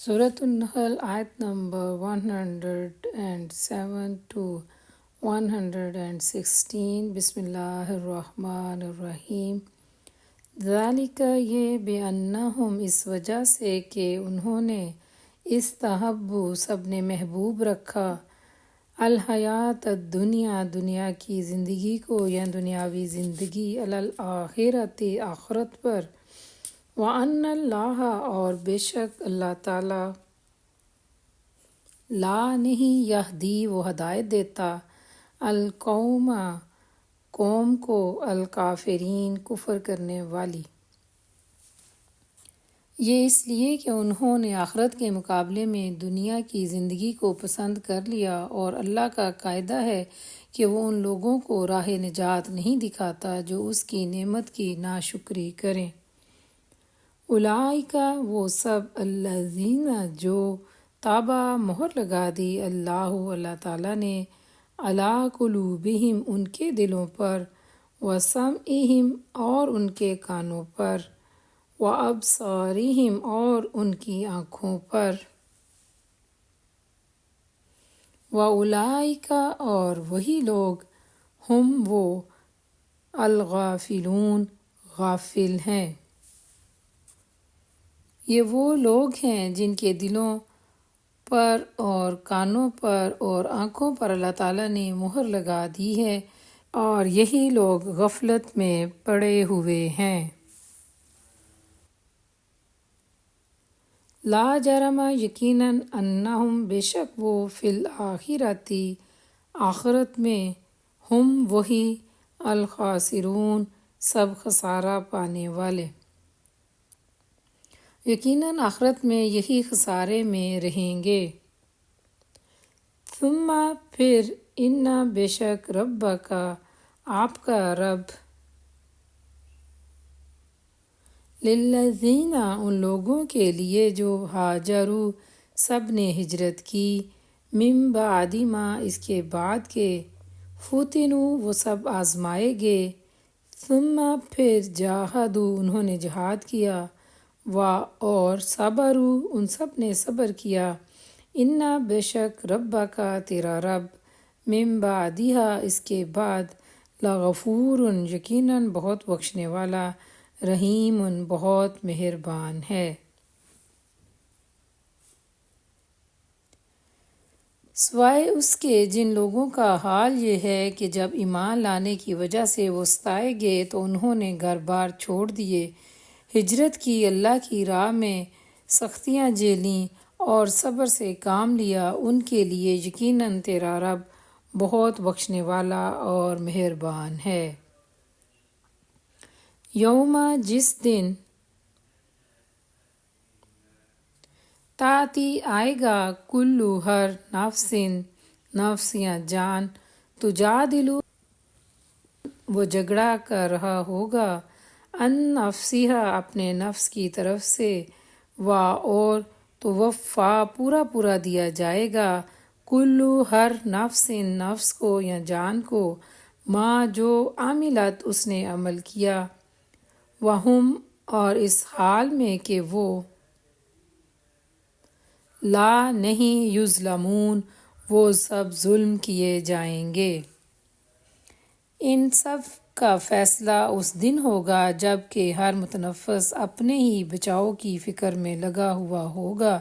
سورۃ النحل آیت number 107 to 116۔ بسم اللہ الرحمن الرحیم۔ ذالک یہ بِأَنَّهُمْ اس وجہ سے کہ انہوں نے استحبوا سب نے محبوب رکھا الحیات الدنیا دنیا کی زندگی کو یا دنیاوی زندگی علی الآخرۃ آخرت پر، وَأَنَّ اللَّهَ اور بے شک اللہ تعالی لا نہیں یہدی وہ ہدایت دیتا القوم قوم کو الکافرین کفر کرنے والی۔ یہ اس لیے کہ انہوں نے آخرت کے مقابلے میں دنیا کی زندگی کو پسند کر لیا، اور اللہ کا قاعدہ ہے کہ وہ ان لوگوں کو راہ نجات نہیں دکھاتا جو اس کی نعمت کی ناشکری کریں۔ اولئک وہ سب الذین جو طبع مہر لگا دی اللہ تعالیٰ نے علی قلوبہم ان کے دلوں پر، وسمعہم اور ان کے کانوں پر، وابصارہم اور ان کی آنکھوں پر، واولئک اور وہی لوگ ہم وہ الغافلون غافل ہیں۔ یہ وہ لوگ ہیں جن کے دلوں پر اور کانوں پر اور آنکھوں پر اللہ تعالیٰ نے مہر لگا دی ہے، اور یہی لوگ غفلت میں پڑے ہوئے ہیں۔ لا جرم یقیناً انہم بے شک وہ فی الآخرۃ آخرت میں ہم وہی الخاسرون سب خسارہ پانے والے، یقیناً آخرت میں یہی خسارے میں رہیں گے۔ ثم پھر ان بے شک ربک آپ کا رب للذین ان لوگوں کے لیے جو ہاجروا سب نے ہجرت کی، من بعد ما اس کے بعد کے، فتنوا وہ سب آزمائے گئے، ثم پھر جاہدوا انہوں نے جہاد کیا، اور صبروا ان سب نے صبر کیا، ان بے شک ربک تیرا رب من بعدہا اس کے بعد لغفور یقیناً بہت بخشنے والا، رحیم بہت مہربان ہے۔ سوائے اس کے جن لوگوں کا حال یہ ہے کہ جب ایمان لانے کی وجہ سے وہ ستائے گئے تو انہوں نے گھر بار چھوڑ دیے، ہجرت کی، اللہ کی راہ میں سختیاں جھیلیں اور صبر سے کام لیا، ان کے لیے یقیناً تیرا رب بہت بخشنے والا اور مہربان ہے۔ یوم جس دن تاتی آئے گا کلو ہر نفس یا جان، تجادلو وہ جھگڑا کر رہا ہوگا، ان نفسہا اپنے نفس کی طرف سے، اور توفیٰ پورا دیا جائے گا، کلو ہر نفس کو یا جان کو، ما جو عملت اس نے عمل کیا، وہم اور اس حال میں کہ وہ لا نہیں یظلمون وہ سب ظلم کیے جائیں گے۔ ان سب کا فیصلہ اس دن ہوگا جب کہ ہر متنفس اپنے ہی بچاؤ کی فکر میں لگا ہوا ہوگا،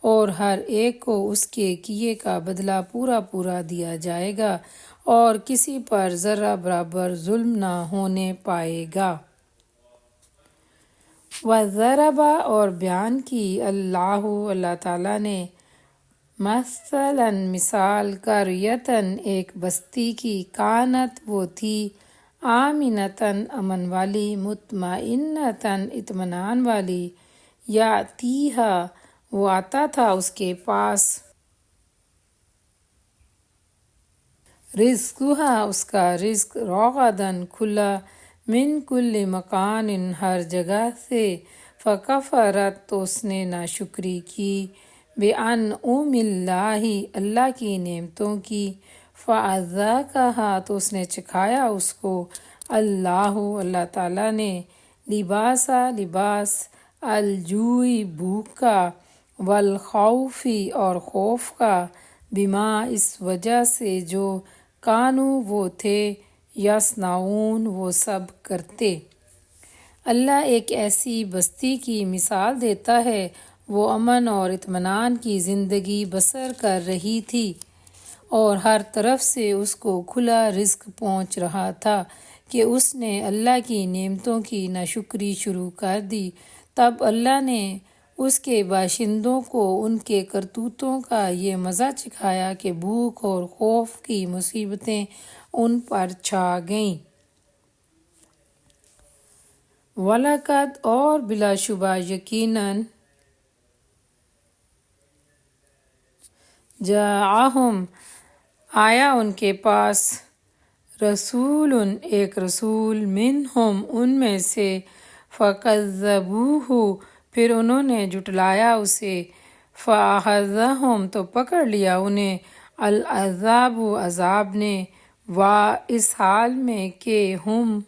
اور ہر ایک کو اس کے کیے کا بدلہ پورا دیا جائے گا، اور کسی پر ذرہ برابر ظلم نہ ہونے پائے گا۔ وَضَرَبَ اور بیان کی اللہ تعالیٰ نے، مثلاً مثال، قریۃً ایک بستی کی، کانت وہ تھی، آمنةً امن والی، مطمئنةً اطمینان والی، یأتیہا وہ آتا تھا اس کے پاس، رزقہا اس کا رزق، رغداً کھلا، من کل مکان ہر جگہ سے، فکفرت تو اس نے ناشکری کی، بانعم اللہ کی نعمتوں کی، فاذاقہا تو اس نے چکھایا اس کو، اللہ تعالیٰ نے، لباس الجوع بھوک کا، والخوفی اور خوف کا، بما اس وجہ سے جو کانو وہ تھے، یصنعون وہ سب کرتے۔ اللہ ایک ایسی بستی کی مثال دیتا ہے، وہ امن اور اطمینان کی زندگی بسر کر رہی تھی اور ہر طرف سے اس کو کھلا رزق پہنچ رہا تھا کہ اس نے اللہ کی نعمتوں کی ناشکری شروع کر دی۔ تب اللہ نے اس کے باشندوں کو ان کے کرتوتوں کا یہ مزہ چکھایا کہ بھوک اور خوف کی مصیبتیں ان پر چھا گئیں۔ وَلَقَدْ اور بلا شبہ یقیناً جاءہم آیا ان کے پاس رسول ایک رسول منہم ان میں سے، فَكَذَّبُوهُ پھر انہوں نے جھٹلایا اسے، فَأَخَذَہم تو پکڑ لیا انہیں العذاب عذاب نے، اس حال میں کہ ہم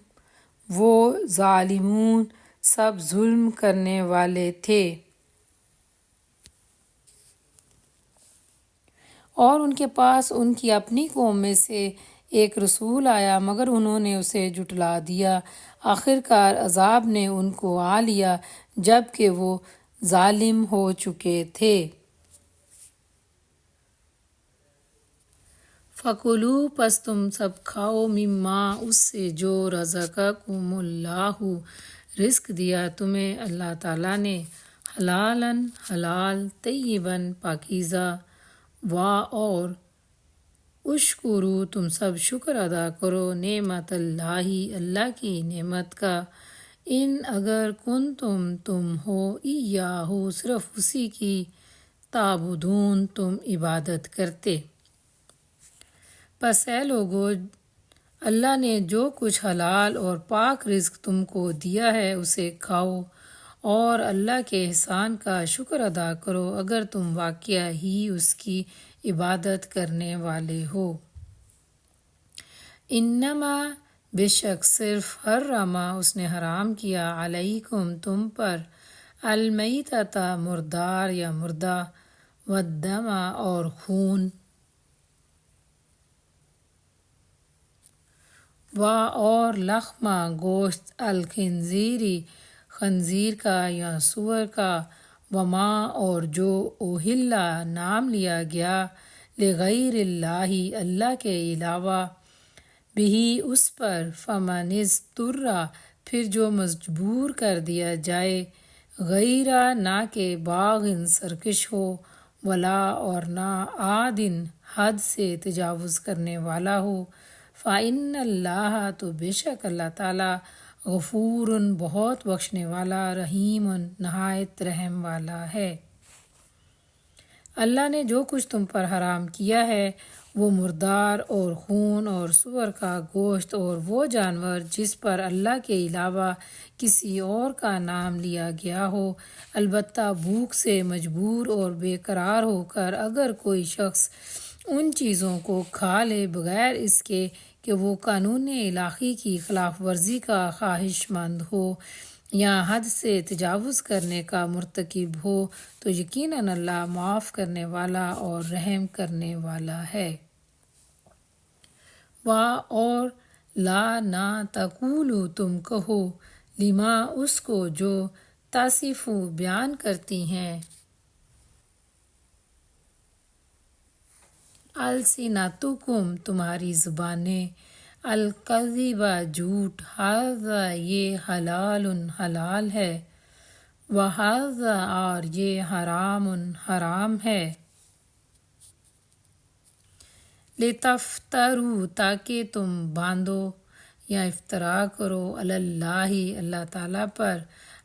وہ ظالمون سب ظلم کرنے والے تھے۔ اور ان کے پاس ان کی اپنی قوم میں سے ایک رسول آیا مگر انہوں نے اسے جھٹلا دیا، آخرکار عذاب نے ان کو آ لیا جب کہ وہ ظالم ہو چکے تھے۔ فَكُلُوا پس تم سب کھاؤ، مما اس سے جو رزقکم اللہ رزق دیا تمہیں اللہ تعالیٰ نے، حلالً حلال، طیباً پاکیزہ، اور اشکروا تم سب شکر ادا کرو نعمت اللہ اللہ کی نعمت کا، ان اگر تم ہو ایاہ صرف اسی کی، تعبدون تم عبادت کرتے۔ پس اے لوگو، اللہ نے جو کچھ حلال اور پاک رزق تم کو دیا ہے اسے کھاؤ اور اللہ کے احسان کا شکر ادا کرو اگر تم واقعہ ہی اس کی عبادت کرنے والے ہو۔ انما بے شک صرف حرما اس نے حرام کیا، علیکم تم پر، المیتۃ مردار یا مردہ، والدم اور خون، اور لحم گوشت، الخنزیری خنزیر کا یا سور کا، وما اور جو اوہلا نام لیا گیا، لغیر اللہ اللہ کے علاوہ، بہی اس پر، فمن اضطر پھر جو مجبور کر دیا جائے، غیر نہ کہ باغ سرکش ہو، ولا اور نہ عادٍ حد سے تجاوز کرنے والا ہو، فإن اللہ تو بے شک اللہ تعالیٰ، غفور بہت بخشنے والا، رحیم نہایت رحم والا ہے۔ اللہ نے جو کچھ تم پر حرام کیا ہے وہ مردار اور خون اور سور کا گوشت اور وہ جانور جس پر اللہ کے علاوہ کسی اور کا نام لیا گیا ہو، البتہ بھوک سے مجبور اور بے قرار ہو کر اگر کوئی شخص ان چیزوں کو کھا لے بغیر اس کے کہ وہ قانون الہی کی خلاف ورزی کا خواہش مند ہو یا حد سے تجاوز کرنے کا مرتکب ہو، تو یقیناً اللہ معاف کرنے والا اور رحم کرنے والا ہے۔ اور لا نہ تقولوا تم کہو، لما اس کو جو تصف بیان کرتی ہیں، السنتکم تمہاری زبانیں، الکذب جھوٹ، ھذا یہ حلال حلال ہے، وھذا اور یہ حرام حرام ہے، لتفتروا تاکہ تم باندھو یا افطرا کرو، علی اللہ اللہ تعالیٰ پر،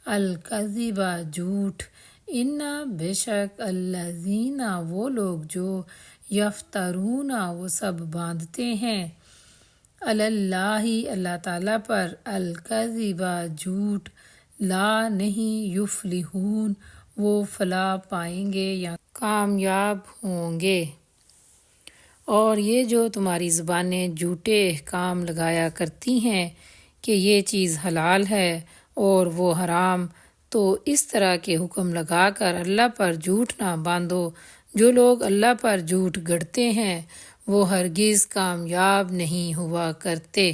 الکذب جھوٹ، ان بے شک الذین وہ لوگ جو یفترون وہ سب باندھتے ہیں، علی اللہ اللہ تعالیٰ پر، الکذب جھوٹ، لا نہیں، یفلحون وہ فلاح پائیں گے یا کامیاب ہوں گے۔ اور یہ جو تمہاری زبانیں جھوٹے احکام لگایا کرتی ہیں کہ یہ چیز حلال ہے اور وہ حرام، تو اس طرح کے حکم لگا کر اللہ پر جھوٹ نہ باندھو۔ جو لوگ اللہ پر جھوٹ گڑھتے ہیں وہ ہرگز کامیاب نہیں ہوا کرتے۔